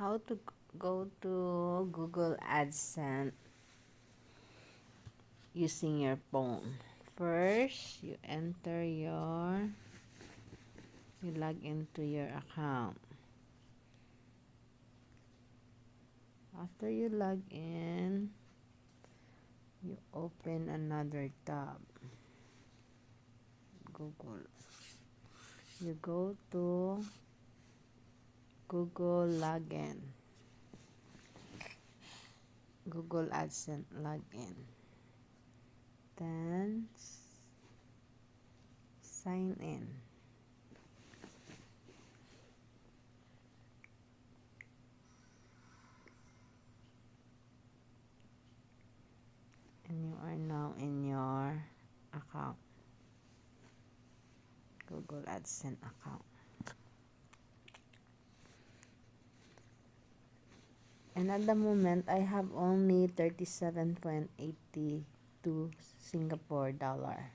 how to go to Google AdSense using your phone. First, you log into your account. After you log in, you open another tab, Google. You go to Google login, Google AdSense login. Then sign in. And you are now in your account, Google AdSense account. And at the moment, I have only 37.82 Singapore dollar.